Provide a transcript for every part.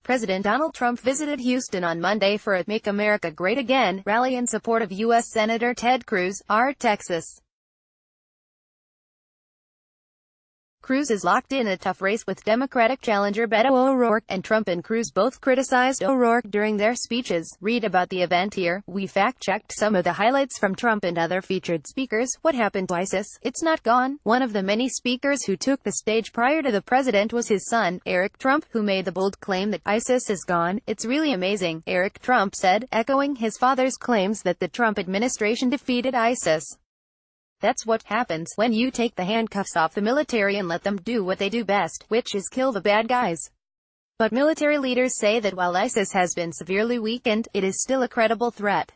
President Donald Trump visited Houston on Monday for a Make America Great Again rally in support of U.S. Senator Ted Cruz, R. Texas. Cruz is locked in a tough race with Democratic challenger Beto O'Rourke, and Trump and Cruz both criticized O'Rourke during their speeches. Read about the event here. We fact-checked some of the highlights from Trump and other featured speakers. What happened to ISIS? It's not gone. One of the many speakers who took the stage prior to the president was his son, Eric Trump, who made the bold claim that ISIS is gone. It's really amazing, Eric Trump said, echoing his father's claims that the Trump administration defeated ISIS. That's what happens when you take the handcuffs off the military and let them do what they do best, which is kill the bad guys. But military leaders say that while ISIS has been severely weakened, it is still a credible threat.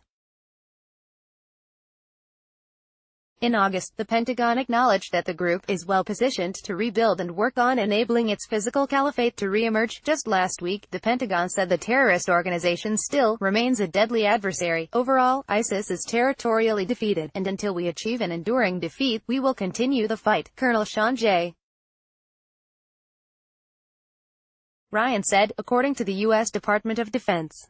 In August, the Pentagon acknowledged that the group is well-positioned to rebuild and work on enabling its physical caliphate to re-emerge. Just last week, the Pentagon said the terrorist organization still remains a deadly adversary. Overall, ISIS is territorially defeated, and until we achieve an enduring defeat, we will continue the fight, Colonel Sean J. Ryan said, according to the U.S. Department of Defense.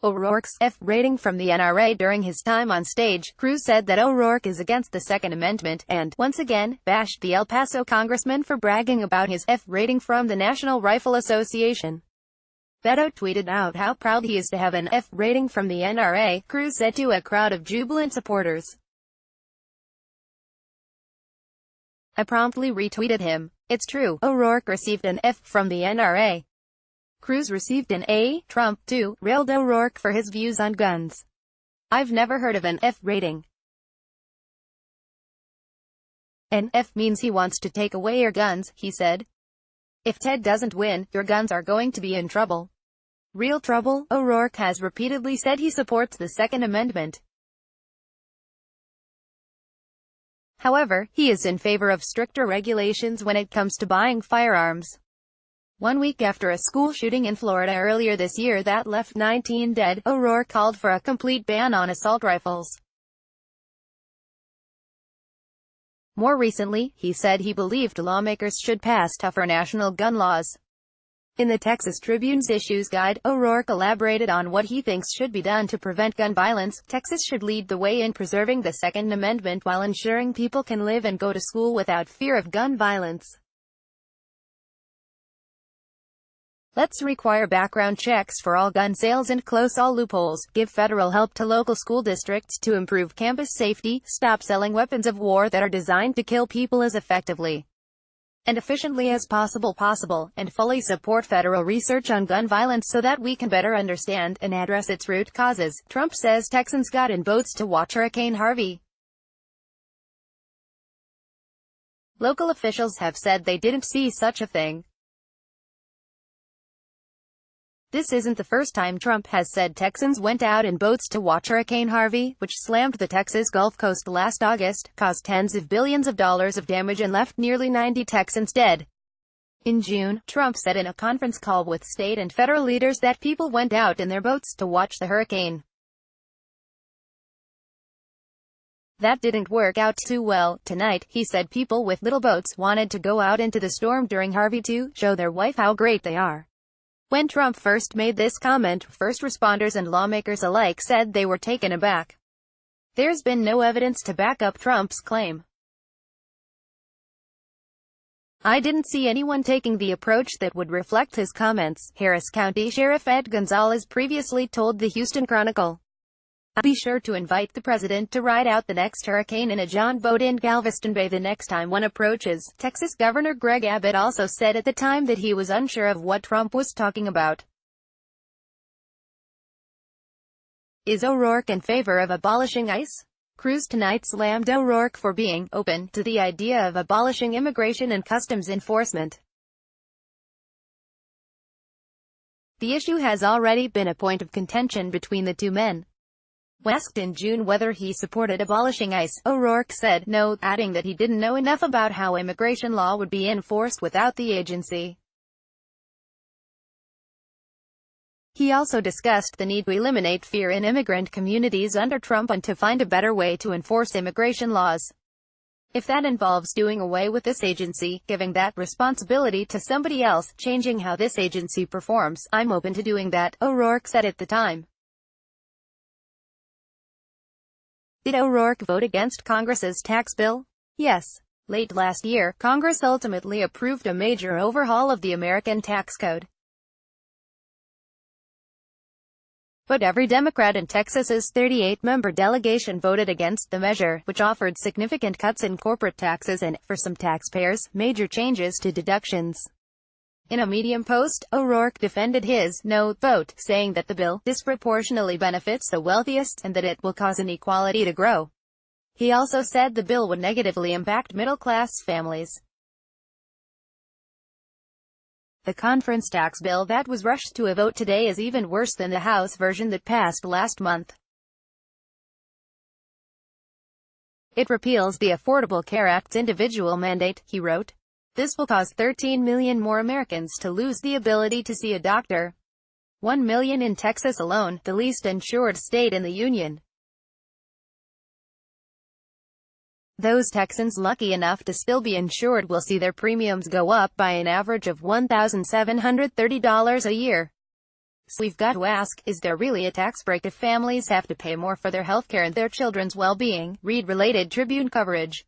O'Rourke's F rating from the NRA during his time on stage. Cruz said that O'Rourke is against the Second Amendment, and, once again, bashed the El Paso congressman for bragging about his F rating from the National Rifle Association. Beto tweeted out how proud he is to have an F rating from the NRA, Cruz said to a crowd of jubilant supporters. I promptly retweeted him. It's true, O'Rourke received an F from the NRA. Cruz received an A. Trump, too, railed O'Rourke for his views on guns. I've never heard of an F rating. An F means he wants to take away your guns, he said. If Ted doesn't win, your guns are going to be in trouble. Real trouble? O'Rourke has repeatedly said he supports the Second Amendment. However, he is in favor of stricter regulations when it comes to buying firearms. 1 week after a school shooting in Florida earlier this year that left 19 dead, O'Rourke called for a complete ban on assault rifles. More recently, he said he believed lawmakers should pass tougher national gun laws. In the Texas Tribune's Issues Guide, O'Rourke elaborated on what he thinks should be done to prevent gun violence. Texas should lead the way in preserving the Second Amendment while ensuring people can live and go to school without fear of gun violence. Let's require background checks for all gun sales and close all loopholes, give federal help to local school districts to improve campus safety, stop selling weapons of war that are designed to kill people as effectively and efficiently as possible, and fully support federal research on gun violence so that we can better understand and address its root causes. Trump says Texans got in boats to watch Hurricane Harvey. Local officials have said they didn't see such a thing. This isn't the first time Trump has said Texans went out in boats to watch Hurricane Harvey, which slammed the Texas Gulf Coast last August, caused tens of billions of dollars of damage and left nearly 90 Texans dead. In June, Trump said in a conference call with state and federal leaders that people went out in their boats to watch the hurricane. That didn't work out too well. Tonight, he said people with little boats wanted to go out into the storm during Harvey to show their wife how great they are. When Trump first made this comment, first responders and lawmakers alike said they were taken aback. There's been no evidence to back up Trump's claim. I didn't see anyone taking the approach that would reflect his comments, Harris County Sheriff Ed Gonzalez previously told the Houston Chronicle. I'll be sure to invite the president to ride out the next hurricane in a John boat in Galveston Bay the next time one approaches. Texas Governor Greg Abbott also said at the time that he was unsure of what Trump was talking about. Is O'Rourke in favor of abolishing ICE? Cruz tonight slammed O'Rourke for being open to the idea of abolishing immigration and customs enforcement. The issue has already been a point of contention between the two men. When asked in June whether he supported abolishing ICE, O'Rourke said no, adding that he didn't know enough about how immigration law would be enforced without the agency. He also discussed the need to eliminate fear in immigrant communities under Trump and to find a better way to enforce immigration laws. If that involves doing away with this agency, giving that responsibility to somebody else, changing how this agency performs, I'm open to doing that, O'Rourke said at the time. Did O'Rourke vote against Congress's tax bill? Yes. Late last year, Congress ultimately approved a major overhaul of the American tax code. But every Democrat in Texas's 38-member delegation voted against the measure, which offered significant cuts in corporate taxes and, for some taxpayers, major changes to deductions. In a Medium post, O'Rourke defended his no vote, saying that the bill disproportionately benefits the wealthiest, and that it will cause inequality to grow. He also said the bill would negatively impact middle-class families. The conference tax bill that was rushed to a vote today is even worse than the House version that passed last month. It repeals the Affordable Care Act's individual mandate, he wrote. This will cause 13 million more Americans to lose the ability to see a doctor. 1 million in Texas alone, the least insured state in the union. Those Texans lucky enough to still be insured will see their premiums go up by an average of $1,730 a year. So we've got to ask, is there really a tax break if families have to pay more for their healthcare and their children's well-being? Read related Tribune coverage.